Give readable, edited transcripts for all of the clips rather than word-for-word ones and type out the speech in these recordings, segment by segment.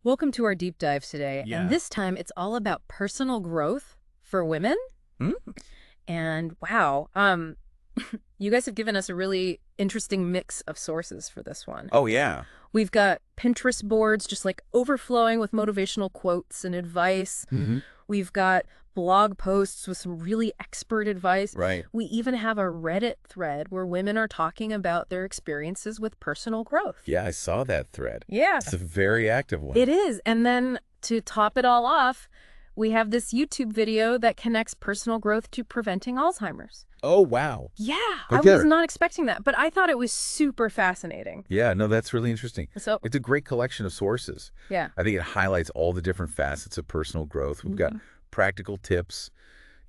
Welcome to our deep dive today. Yeah. And this time it's all about personal growth for women. Hmm? And wow, you guys have given us a really interesting mix of sources for this one. Oh, yeah. We've got Pinterest boards just like overflowing with motivational quotes and advice. Mm-hmm. We've got blog posts with some really expert advice. Right. We even have a Reddit thread where women are talking about their experiences with personal growth. Yeah, I saw that thread. Yeah. It's a very active one. It is. And then to top it all off, we have this YouTube video that connects personal growth to preventing Alzheimer's. Oh, wow. Yeah, Put I was together. not expecting that, but I thought it was super fascinating. Yeah, no, that's really interesting. So, It's a great collection of sources. yeah. I think it highlights all the different facets of personal growth. We've got practical tips,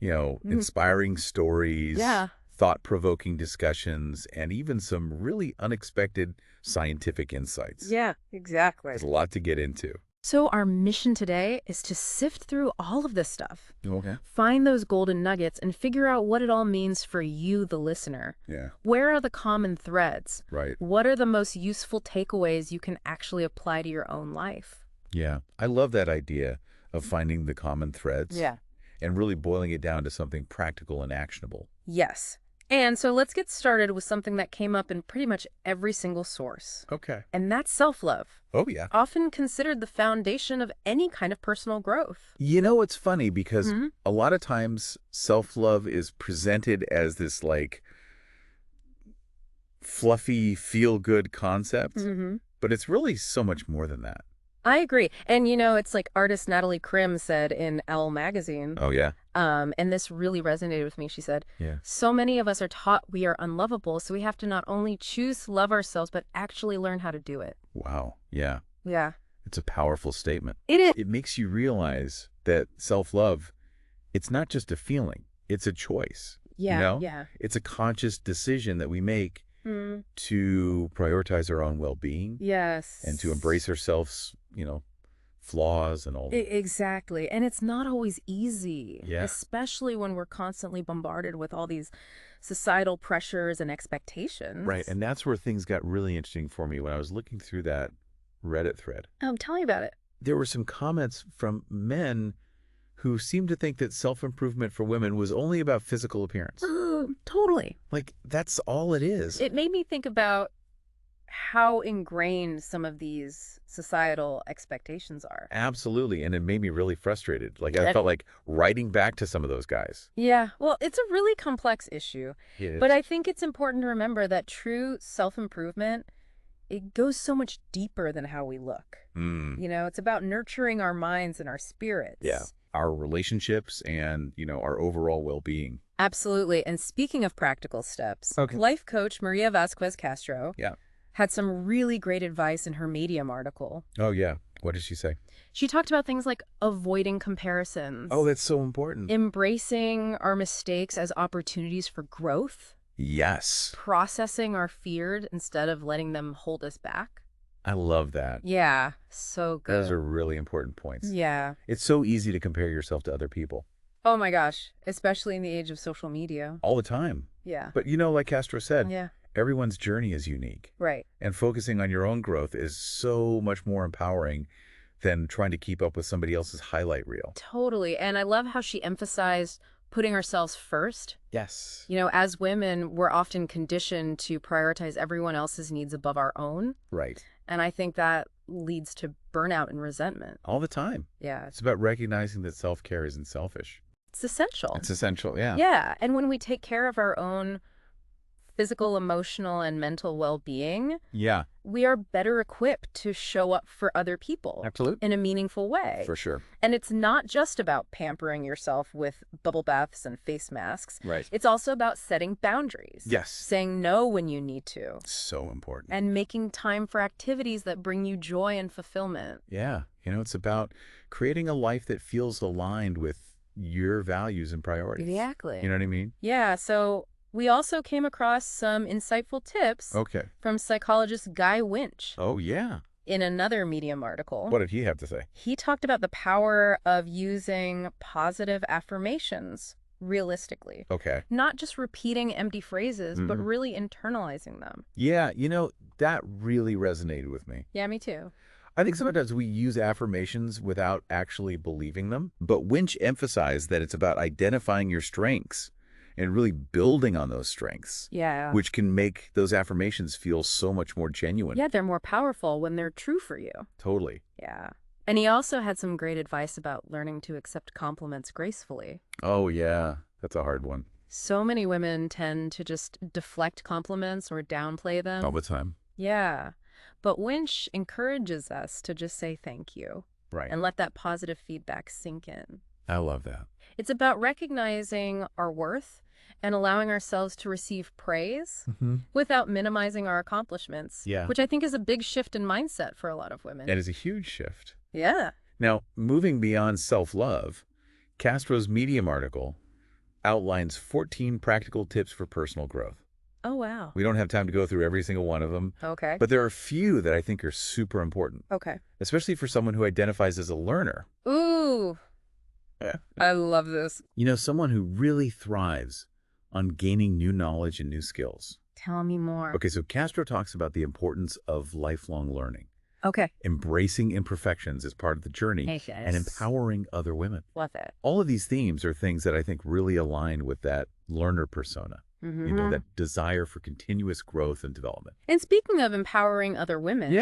inspiring stories, Yeah. thought-provoking discussions, and even some really unexpected scientific insights. Yeah, exactly. There's a lot to get into. So our mission today is to sift through all of this stuff, Okay. find those golden nuggets, and figure out what it all means for you, the listener. Yeah, Where are the common threads? right. What are the most useful takeaways you can actually apply to your own life? Yeah, I love that idea of finding the common threads. And really boiling it down to something practical and actionable. Yes. And so let's get started with something that came up in pretty much every single source. Okay. And that's self-love, Oh, yeah. often considered the foundation of any kind of personal growth. You know, it's funny because Mhm. a lot of times self-love is presented as this like fluffy, feel-good concept, but it's really so much more than that. I agree. And it's like artist Natalie Krim said in Elle magazine, Oh, yeah? and this really resonated with me. She said, Yeah. so many of us are taught we are unlovable, so we have to not only choose to love ourselves, but actually learn how to do it. Wow. Yeah. Yeah. It's a powerful statement. It is. It makes you realize that self-love, it's not just a feeling, it's a choice. Yeah. It's a conscious decision that we make Mm, to prioritize our own well-being yes. and to embrace ourselves, flaws and all. Exactly. And it's not always easy, Yeah. especially when we're constantly bombarded with all these societal pressures and expectations. Right. And that's where things got really interesting for me when I was looking through that Reddit thread. Tell me about it. There were some comments from men who seemed to think that self-improvement for women was only about physical appearance. Totally. Like, that's all it is. It made me think about how ingrained some of these societal expectations are. Absolutely. And it made me really frustrated. Like, I That- felt like writing back to some of those guys. Yeah, well, it's a really complex issue, but I think it's important to remember that true self-improvement, it goes so much deeper than how we look. It's about nurturing our minds and our spirits. Yeah. Our relationships and, our overall well-being. Absolutely. And speaking of practical steps, Okay. life coach Maria Vasquez Castro Yeah. had some really great advice in her Medium article. Oh, yeah. What did she say? She talked about things like avoiding comparisons, Oh, that's so important. embracing our mistakes as opportunities for growth, Yes. processing our fears instead of letting them hold us back. I love that. Yeah, so good. Those are really important points. Yeah. It's so easy to compare yourself to other people Oh my gosh, especially in the age of social media. all the time. Yeah. But, like Castro said, Yeah, everyone's journey is unique. right. And focusing on your own growth is so much more empowering than trying to keep up with somebody else's highlight reel. Totally. And I love how she emphasized putting ourselves first. Yes. As women, we're often conditioned to prioritize everyone else's needs above our own. Right. And I think that leads to burnout and resentment. All the time. Yeah, It's about recognizing that self-care isn't selfish. it's essential. It's essential, yeah. Yeah, and when we take care of our own physical, emotional, and mental well-being, Yeah, we are better equipped to show up for other people absolutely. in a meaningful way. For sure. And it's not just about pampering yourself with bubble baths and face masks. Right. It's also about setting boundaries. Yes. Saying no when you need to. So important. And making time for activities that bring you joy and fulfillment. Yeah. It's about creating a life that feels aligned with your values and priorities. Exactly. You know what I mean? Yeah, so we also came across some insightful tips Okay. from psychologist Guy Winch Oh, yeah. in another Medium article. What did he have to say? He talked about the power of using positive affirmations realistically. Okay. Not just repeating empty phrases, but Mhm. really internalizing them. Yeah, that really resonated with me. Yeah, me too. I think sometimes we use affirmations without actually believing them, but Winch emphasized that it's about identifying your strengths and really building on those strengths, which can make those affirmations feel so much more genuine. Yeah, they're more powerful when they're true for you. Totally. Yeah. And he also had some great advice about learning to accept compliments gracefully. Oh, yeah. That's a hard one. So many women tend to just deflect compliments or downplay them. All the time. Yeah. But Winch encourages us to just say thank you. Right. And let that positive feedback sink in. I love that. It's about recognizing our worth and allowing ourselves to receive praise without minimizing our accomplishments, which I think is a big shift in mindset for a lot of women. That is a huge shift. Yeah. Now, moving beyond self-love, Castro's Medium article outlines 14 practical tips for personal growth. Oh, wow. We don't have time to go through every single one of them. Okay. But there are a few that I think are super important. Okay. Especially for someone who identifies as a learner. Ooh. Yeah. I love this. You know, someone who really thrives on gaining new knowledge and new skills. Tell me more. Okay, so Castro talks about the importance of lifelong learning. Okay. Embracing imperfections as part of the journey and empowering other women. Love it. All of these themes are things that I think really align with that learner persona. You know, that desire for continuous growth and development. And speaking of empowering other women,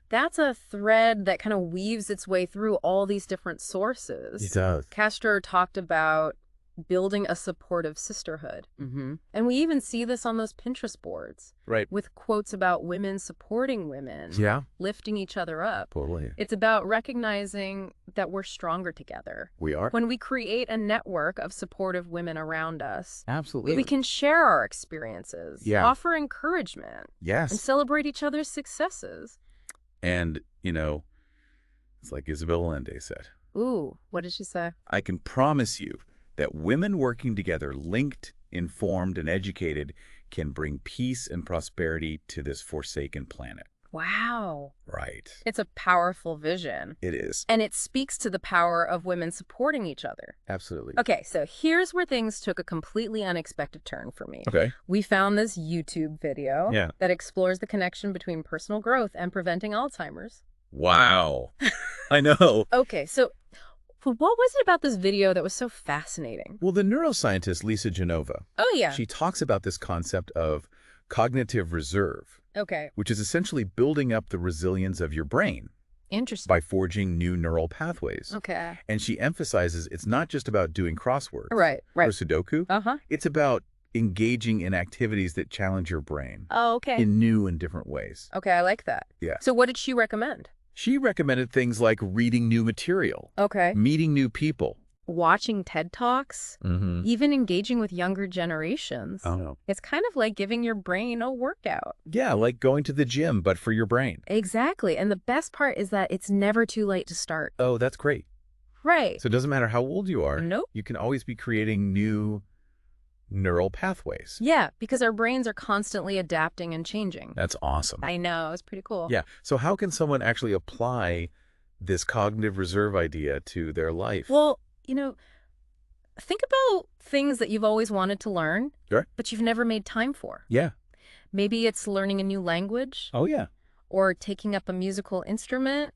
that's a thread that kind of weaves its way through all these different sources. It does. Castro talked about building a supportive sisterhood. And we even see this on those Pinterest boards. Right. With quotes about women supporting women. Lifting each other up. Totally. It's about recognizing that we're stronger together. We are. When we create a network of supportive women around us. Absolutely. We can share our experiences. Offer encouragement. And celebrate each other's successes. And, you know, it's like Isabel Allende said. Ooh, what did she say? I can promise you that women working together, linked, informed, and educated, can bring peace and prosperity to this forsaken planet. Wow. Right. It's a powerful vision. It is. And it speaks to the power of women supporting each other. Absolutely. Okay, so here's where things took a completely unexpected turn for me. Okay. We found this YouTube video that explores the connection between personal growth and preventing Alzheimer's. Wow. I know. Okay, so what was it about this video that was so fascinating? Well, the neuroscientist Lisa Genova. Oh, yeah. She talks about this concept of cognitive reserve. Okay. Which is essentially building up the resilience of your brain. Interesting. By forging new neural pathways. Okay. And she emphasizes it's not just about doing crosswords. Right. Or Sudoku. It's about engaging in activities that challenge your brain. Oh, okay. In new and different ways. Okay, I like that. Yeah. So what did she recommend? She recommended things like reading new material. Okay. Meeting new people. Watching TED Talks. Even engaging with younger generations. Oh. It's kind of like giving your brain a workout. Yeah, like going to the gym, but for your brain. Exactly. And the best part is that it's never too late to start. Oh, that's great. Right. So it doesn't matter how old you are. Nope. You can always be creating new neural pathways. Yeah, because our brains are constantly adapting and changing. That's awesome. I know. It's pretty cool. Yeah. So how can someone actually apply this cognitive reserve idea to their life? Well, you know, think about things that you've always wanted to learn, but you've never made time for. Yeah. Maybe it's learning a new language. Oh, yeah. Or taking up a musical instrument.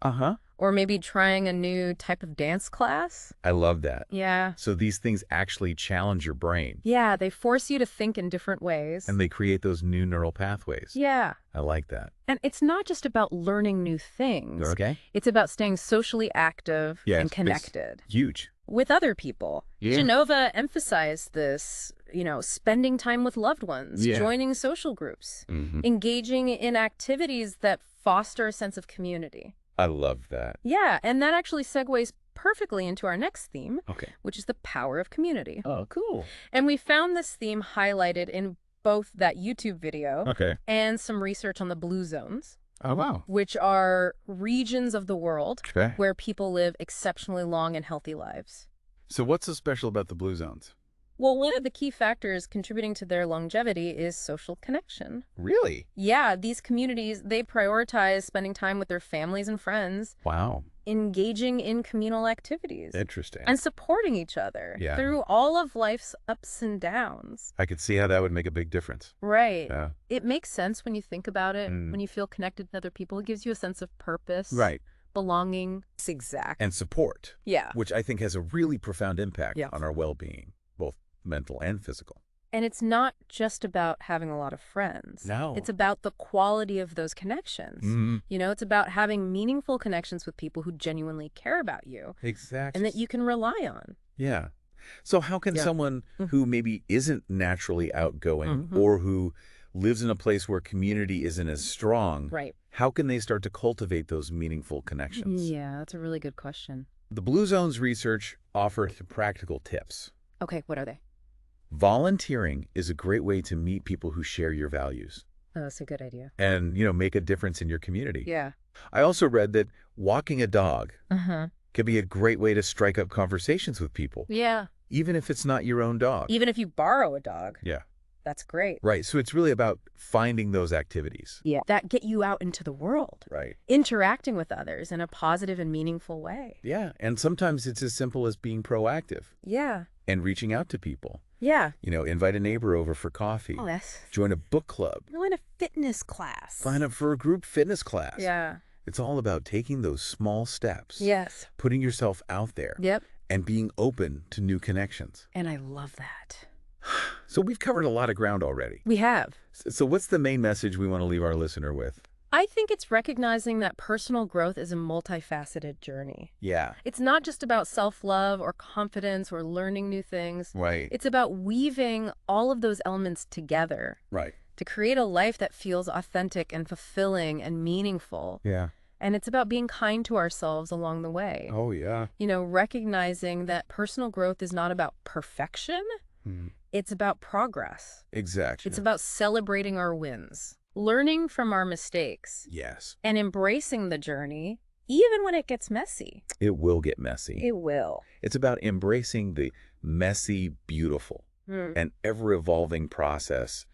Or maybe trying a new type of dance class. I love that. Yeah. So these things actually challenge your brain. Yeah, they force you to think in different ways. And they create those new neural pathways. Yeah. I like that. And it's not just about learning new things. Okay. It's about staying socially active and connected. Huge. With other people. Yeah. Genova emphasized this, you know, spending time with loved ones, joining social groups, engaging in activities that foster a sense of community. I love that. Yeah, and that actually segues perfectly into our next theme, which is the power of community. Oh, cool. And we found this theme highlighted in both that YouTube video and some research on the blue zones. Oh, wow. Which are regions of the world where people live exceptionally long and healthy lives. So what's so special about the blue zones? Well, one of the key factors contributing to their longevity is social connection. Really? Yeah, these communities, they prioritize spending time with their families and friends. Wow. Engaging in communal activities. Interesting. And supporting each other through all of life's ups and downs. I could see how that would make a big difference. Right. Yeah. It makes sense when you think about it. When you feel connected to other people, it gives you a sense of purpose. Right. belonging. Exactly. And support. Yeah. Which I think has a really profound impact Yeah. on our well-being, both mental and physical. And it's not just about having a lot of friends. No. It's about the quality of those connections. Mm-hmm. You know, it's about having meaningful connections with people who genuinely care about you. Exactly. And that you can rely on. Yeah. So how can someone who maybe isn't naturally outgoing or who lives in a place where community isn't as strong, how can they start to cultivate those meaningful connections? Yeah, that's a really good question. The Blue Zone's research offered some practical tips. Okay, what are they? Volunteering is a great way to meet people who share your values. Oh, that's a good idea. And, make a difference in your community. Yeah. I also read that walking a dog can be a great way to strike up conversations with people. Yeah. Even if it's not your own dog. Even if you borrow a dog. Yeah. That's great. Right. So it's really about finding those activities. Yeah. That get you out into the world. Right. Interacting with others in a positive and meaningful way. Yeah. And sometimes it's as simple as being proactive. Yeah. And reaching out to people. Yeah. Invite a neighbor over for coffee. Oh, yes. Join a book club. Join a fitness class. Sign up for a group fitness class. Yeah. It's all about taking those small steps. Yes. Putting yourself out there. Yep. And being open to new connections. And I love that. So we've covered a lot of ground already. We have. So what's the main message we want to leave our listener with? I think it's recognizing that personal growth is a multifaceted journey. Yeah. It's not just about self-love or confidence or learning new things. Right. It's about weaving all of those elements together. Right. To create a life that feels authentic and fulfilling and meaningful. Yeah. And it's about being kind to ourselves along the way. Oh, yeah. Recognizing that personal growth is not about perfection. It's about progress. Exactly. It's about celebrating our wins, learning from our mistakes. Yes. And embracing the journey, even when it gets messy. It will get messy. It will. It's about embracing the messy, beautiful, and ever-evolving process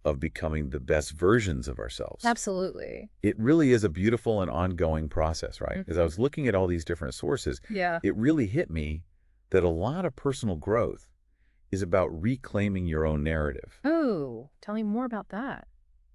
of becoming the best versions of ourselves. Absolutely. It really is a beautiful and ongoing process, right? As I was looking at all these different sources, it really hit me that a lot of personal growth is about reclaiming your own narrative. Oh, tell me more about that.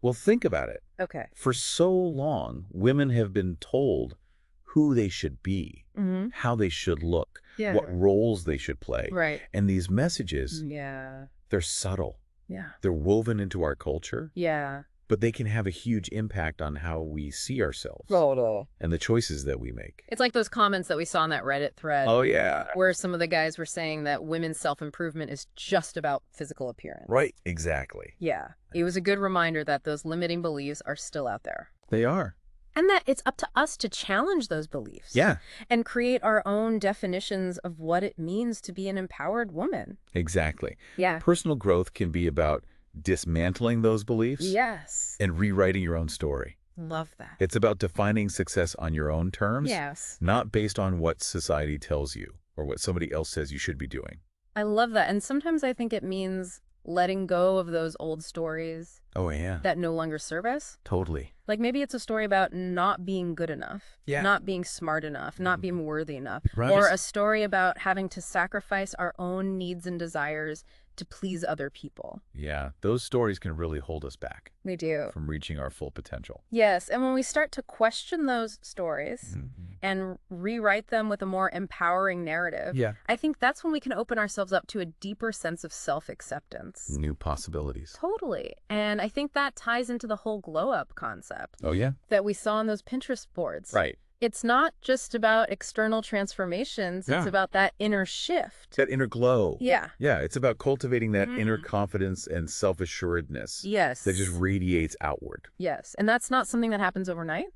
Well, think about it. Okay. For so long, women have been told who they should be, how they should look, what roles they should play. Right. And these messages, they're subtle. Yeah. They're woven into our culture. Yeah. But they can have a huge impact on how we see ourselves. Totally. And the choices that we make. It's like those comments that we saw in that Reddit thread. Oh, yeah. Where some of the guys were saying that women's self-improvement is just about physical appearance. Right. Exactly. Yeah. It was a good reminder that those limiting beliefs are still out there. They are. And that it's up to us to challenge those beliefs. Yeah. And create our own definitions of what it means to be an empowered woman. Exactly. Yeah. Personal growth can be about dismantling those beliefs. Yes. And rewriting your own story. Love that. It's about defining success on your own terms. Yes. Not based on what society tells you or what somebody else says you should be doing. I love that. And sometimes I think it means letting go of those old stories. Oh, yeah. That no longer serve us. Totally. Like maybe it's a story about not being good enough. Yeah. Not being smart enough. Not being worthy enough. Right. Or a story about having to sacrifice our own needs and desires to please other people. Yeah. Those stories can really hold us back. They do. From reaching our full potential. Yes. And when we start to question those stories and rewrite them with a more empowering narrative, I think that's when we can open ourselves up to a deeper sense of self-acceptance. New possibilities. Totally. And I think that ties into the whole glow-up concept. Oh, yeah? That we saw on those Pinterest boards. Right. It's not just about external transformations. It's about that inner shift. That inner glow. Yeah. Yeah. It's about cultivating that inner confidence and self-assuredness. Yes. That just radiates outward. Yes. And that's not something that happens overnight.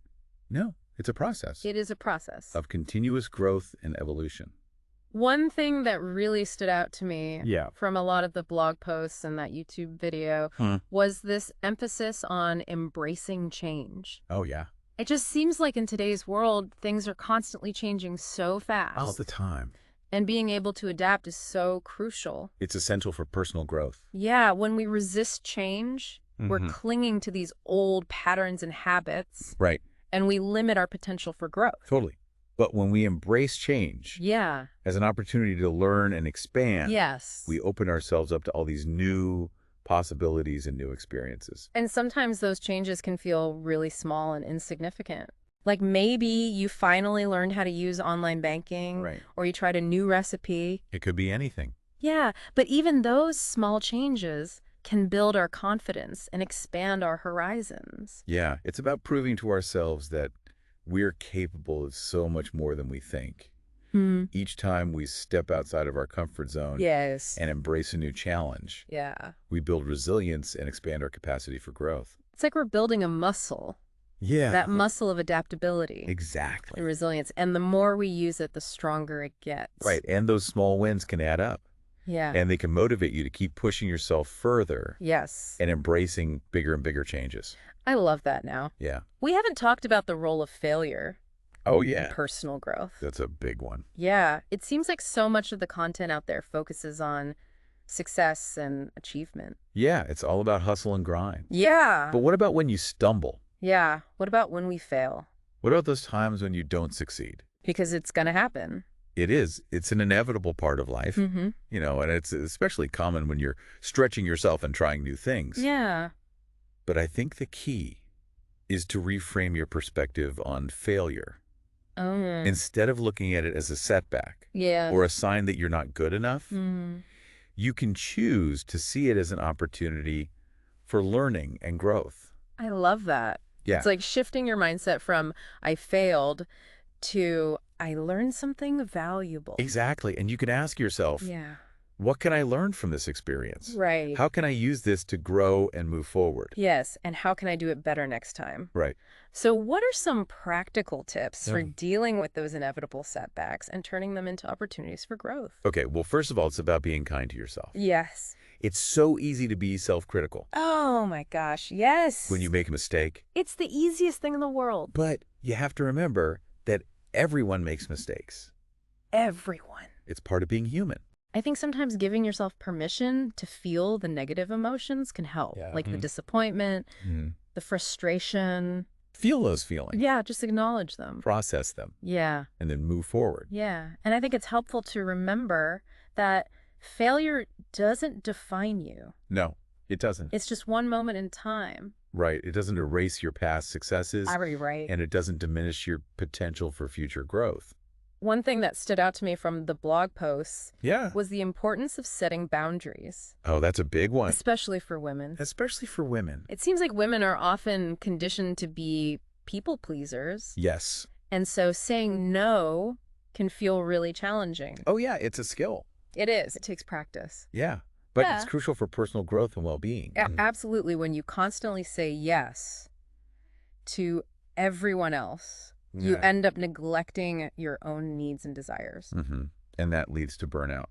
No. It's a process. It is a process. Of continuous growth and evolution. One thing that really stood out to me from a lot of the blog posts and that YouTube video was this emphasis on embracing change. Oh, yeah. It just seems like in today's world, things are constantly changing so fast. All the time. And being able to adapt is so crucial. It's essential for personal growth. Yeah, when we resist change, we're clinging to these old patterns and habits. Right. And we limit our potential for growth. Totally. But when we embrace change as an opportunity to learn and expand, we open ourselves up to all these new possibilities and new experiences. And sometimes those changes can feel really small and insignificant. Like maybe you finally learned how to use online banking, Right. or you tried a new recipe. It could be anything. Yeah, but even those small changes can build our confidence and expand our horizons. Yeah, it's about proving to ourselves that we're capable of so much more than we think. Hmm. Each time we step outside of our comfort zone Yes. and embrace a new challenge, Yeah. we build resilience and expand our capacity for growth. It's like we're building a muscle, Yeah, that muscle of adaptability and exactly. resilience. And the more we use it, the stronger it gets. Right, and those small wins can add up, Yeah. and they can motivate you to keep pushing yourself further Yes. and embracing bigger and bigger changes. I love that now. Yeah. We haven't talked about the role of failure Oh, in yeah. personal growth. That's a big one. Yeah. It seems like so much of the content out there focuses on success and achievement. Yeah, it's all about hustle and grind. Yeah. But what about when you stumble? Yeah. What about when we fail? What about those times when you don't succeed? Because it's going to happen. It is. It's an inevitable part of life, Mm-hmm. and it's especially common when you're stretching yourself and trying new things. Yeah. But I think the key is to reframe your perspective on failure. Oh. Instead of looking at it as a setback Yeah. or a sign that you're not good enough, Mm. you can choose to see it as an opportunity for learning and growth. I love that. Yeah. It's like shifting your mindset from I failed to I learned something valuable. Exactly. And you can ask yourself, Yeah. what can I learn from this experience? Right. How can I use this to grow and move forward? Yes. And how can I do it better next time? Right. So what are some practical tips for Yeah. dealing with those inevitable setbacks and turning them into opportunities for growth? Okay, well, first of all, it's about being kind to yourself. Yes. It's so easy to be self-critical Oh my gosh. Yes. when you make a mistake, It's the easiest thing in the world. but you have to remember that everyone makes mistakes. Everyone. It's part of being human. I think sometimes giving yourself permission to feel the negative emotions can help, Yeah. like the disappointment, the frustration. Feel those feelings, Yeah, just acknowledge them. process them, Yeah, and then move forward. yeah. And I think it's helpful to remember that failure doesn't define you. No, it doesn't. It's just one moment in time. Right. It doesn't erase your past successes, Right. and it doesn't diminish your potential for future growth. One thing that stood out to me from the blog posts Yeah. was the importance of setting boundaries, Oh, that's a big one, especially for women. especially for women. It seems like women are often conditioned to be people pleasers. Yes. And so saying no can feel really challenging. Oh, yeah, it's a skill. It is. It takes practice. Yeah. But Yeah. it's crucial for personal growth and well-being. Absolutely. When you constantly say yes to everyone else, you Yeah. end up neglecting your own needs and desires And that leads to burnout.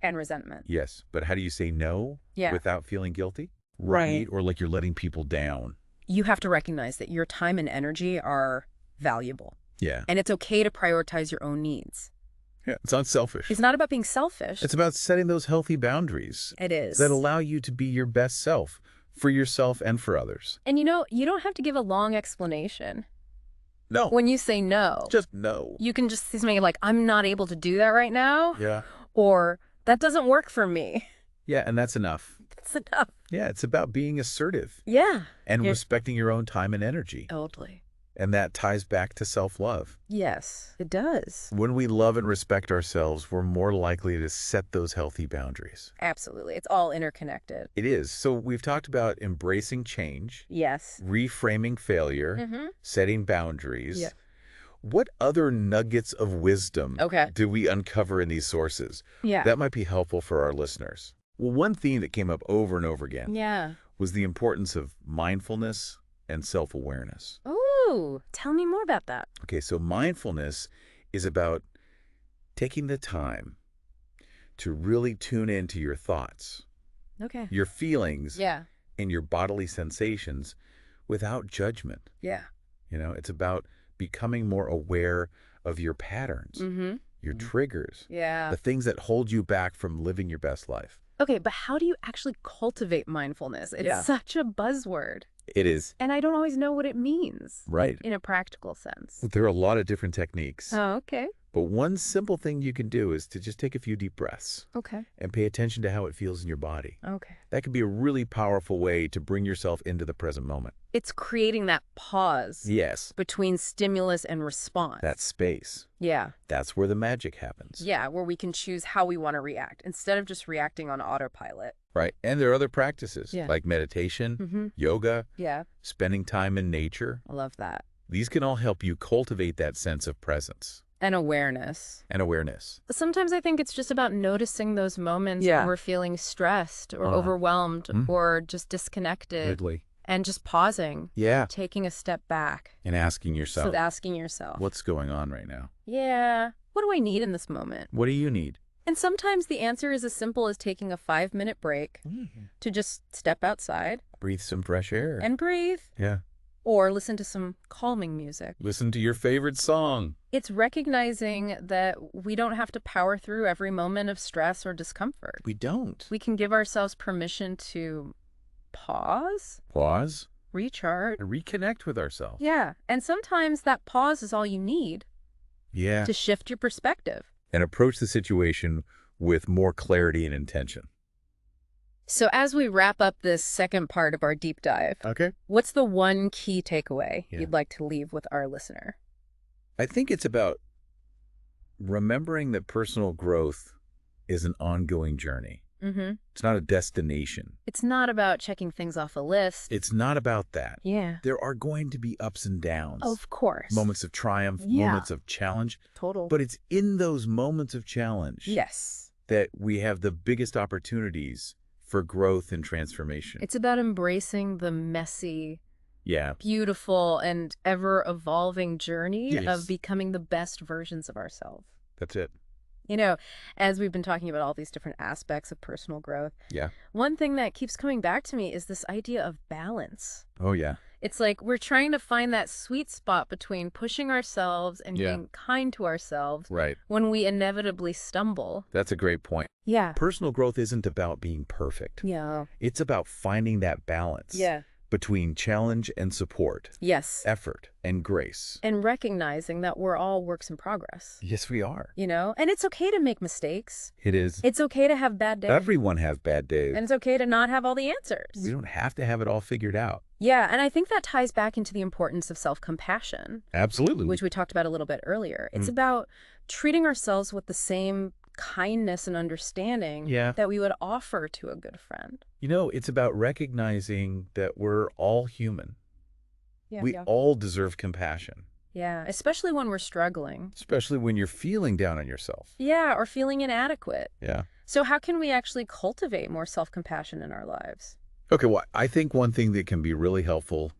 and resentment. Yes. But how do you say no Yeah. without feeling guilty? Right. Or like you're letting people down. You have to recognize that your time and energy are valuable. Yeah. And it's okay to prioritize your own needs. Yeah. It's unselfish. It's not about being selfish. It's about setting those healthy boundaries It is. that allow you to be your best self for yourself and for others. And you don't have to give a long explanation. No. When you say no, Just no. you can just say something like, I'm not able to do that right now. Yeah. Or that doesn't work for me. Yeah, and that's enough. That's enough. Yeah, it's about being assertive Yeah. and Yeah. respecting your own time and energy. Totally. And that ties back to self-love. Yes, it does. When we love and respect ourselves, we're more likely to set those healthy boundaries. Absolutely. It's all interconnected. It is. So we've talked about embracing change, Yes. reframing failure, setting boundaries. Yeah. What other nuggets of wisdom Okay. do we uncover in these sources? Yeah. That might be helpful for our listeners. Well, one theme that came up over and over again Yeah. was the importance of mindfulness and self-awareness. Ooh, tell me more about that. Okay, so mindfulness is about taking the time to really tune into your thoughts, Okay. your feelings, Yeah. and your bodily sensations without judgment. Yeah. It's about becoming more aware of your patterns, your triggers, Yeah. the things that hold you back from living your best life. Okay, but how do you actually cultivate mindfulness? It's such a buzzword. It is. And I don't always know what it means Right. in a practical sense. There are a lot of different techniques. Oh, okay. But one simple thing you can do is to just take a few deep breaths. Okay. And pay attention to how it feels in your body. Okay. That can be a really powerful way to bring yourself into the present moment. It's creating that pause. Yes. Between stimulus and response. That space. Yeah. That's where the magic happens. Yeah, where we can choose how we want to react instead of just reacting on autopilot. Right. And there are other practices like meditation, yoga, spending time in nature. I love that. These can all help you cultivate that sense of presence. And awareness. And awareness. Sometimes I think it's just about noticing those moments when we're feeling stressed or overwhelmed or just disconnected. And just pausing. Yeah. Taking a step back. And asking yourself. What's going on right now? Yeah. What do I need in this moment? What do you need? And sometimes the answer is as simple as taking a 5-minute break to just step outside. Breathe some fresh air. And breathe. Yeah. Or listen to some calming music. Listen to your favorite song. It's recognizing that we don't have to power through every moment of stress or discomfort. We don't. We can give ourselves permission to pause. Pause. Recharge. And reconnect with ourselves. Yeah. And sometimes that pause is all you need. Yeah. To shift your perspective. And approach the situation with more clarity and intention. So as we wrap up this second part of our deep dive, what's the one key takeaway you'd like to leave with our listener? I think it's about remembering that personal growth is an ongoing journey. It's not a destination. It's not about checking things off a list. It's not about that. Yeah. There are going to be ups and downs. Of course. Moments of triumph, moments of challenge. Total. But it's in those moments of challenge that we have the biggest opportunities for growth and transformation. It's about embracing the messy, Yeah. beautiful, and ever-evolving journey of becoming the best versions of ourselves. That's it. You know, as we've been talking about all these different aspects of personal growth, Yeah. one thing that keeps coming back to me is this idea of balance. Oh, yeah. It's like we're trying to find that sweet spot between pushing ourselves and being kind to ourselves Right. when we inevitably stumble. That's a great point. Yeah. Personal growth isn't about being perfect. Yeah. It's about finding that balance. Yeah. Between challenge and support. Yes. Effort and grace. And recognizing that we're all works in progress. Yes, we are. You know, and it's okay to make mistakes. It is. It's okay to have bad days. Everyone has bad days. And it's okay to not have all the answers. We don't have to have it all figured out. Yeah, and I think that ties back into the importance of self-compassion. Absolutely. Which we talked about a little bit earlier. It's about treating ourselves with the same kindness and understanding that we would offer to a good friend. You know, it's about recognizing that we're all human. Yeah, we all deserve compassion. Yeah, especially when we're struggling. Especially when you're feeling down on yourself. Yeah, or feeling inadequate. Yeah. So how can we actually cultivate more self-compassion in our lives? Okay, well, I think one thing that can be really helpful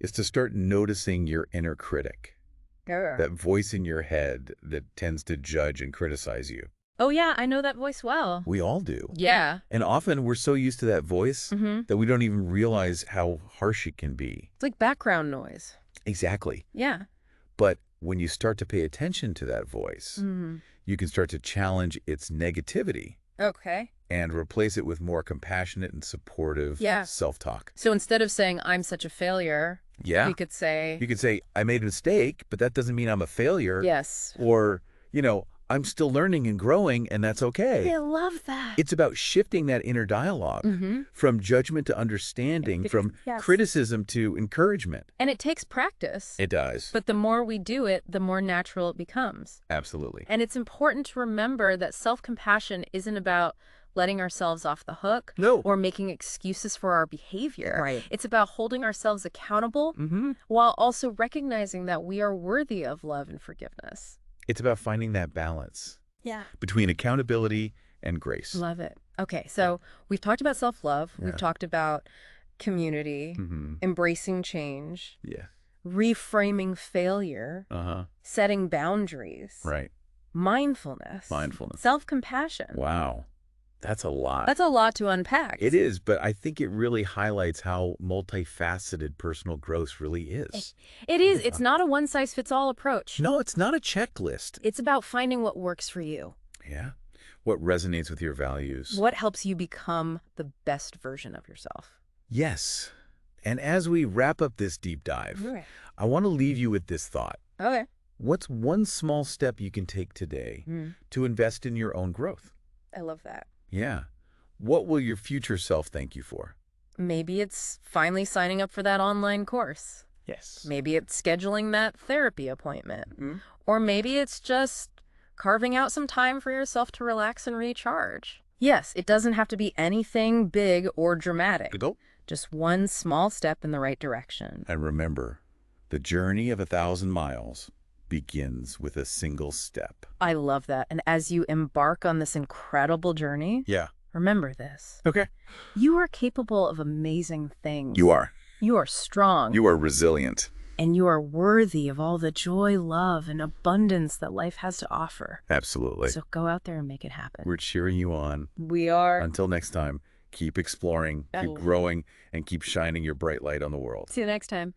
is to start noticing your inner critic. That voice in your head that tends to judge and criticize you. Oh, yeah, I know that voice well. We all do. Yeah. And often we're so used to that voice that we don't even realize how harsh it can be. It's like background noise. Exactly. Yeah. But when you start to pay attention to that voice, you can start to challenge its negativity. Okay. And replace it with more compassionate and supportive self-talk. So instead of saying, I'm such a failure, we could say... You could say, I made a mistake, but that doesn't mean I'm a failure. Yes. Or, you know, I'm still learning and growing, and that's okay. I love that. It's about shifting that inner dialogue from judgment to understanding, from criticism to encouragement. And it takes practice. It does. But the more we do it, the more natural it becomes. Absolutely. And it's important to remember that self-compassion isn't about letting ourselves off the hook or making excuses for our behavior. Right. It's about holding ourselves accountable while also recognizing that we are worthy of love and forgiveness. It's about finding that balance between accountability and grace. Love it. Okay, so we've talked about self-love. We've talked about community, embracing change, reframing failure, setting boundaries, mindfulness, self-compassion. Wow. That's a lot. That's a lot to unpack. It is, but I think it really highlights how multifaceted personal growth really is. It is. It's not a one-size-fits-all approach. No, it's not a checklist. It's about finding what works for you. Yeah. What resonates with your values. What helps you become the best version of yourself. Yes. And as we wrap up this deep dive, I want to leave you with this thought. Okay. What's one small step you can take today to invest in your own growth? I love that. Yeah. What will your future self thank you for? Maybe it's finally signing up for that online course. Yes. Maybe it's scheduling that therapy appointment. Mm-hmm. Or maybe it's just carving out some time for yourself to relax and recharge. Yes, it doesn't have to be anything big or dramatic. Just one small step in the right direction. And remember, the journey of 1,000 miles begins with a single step. I love that. And as you embark on this incredible journey, remember this. Okay. You are capable of amazing things. You are. You are strong. You are resilient. And you are worthy of all the joy, love, and abundance that life has to offer. Absolutely. So go out there and make it happen. We're cheering you on. We are. Until next time, keep exploring, keep growing, and keep shining your bright light on the world. See you next time.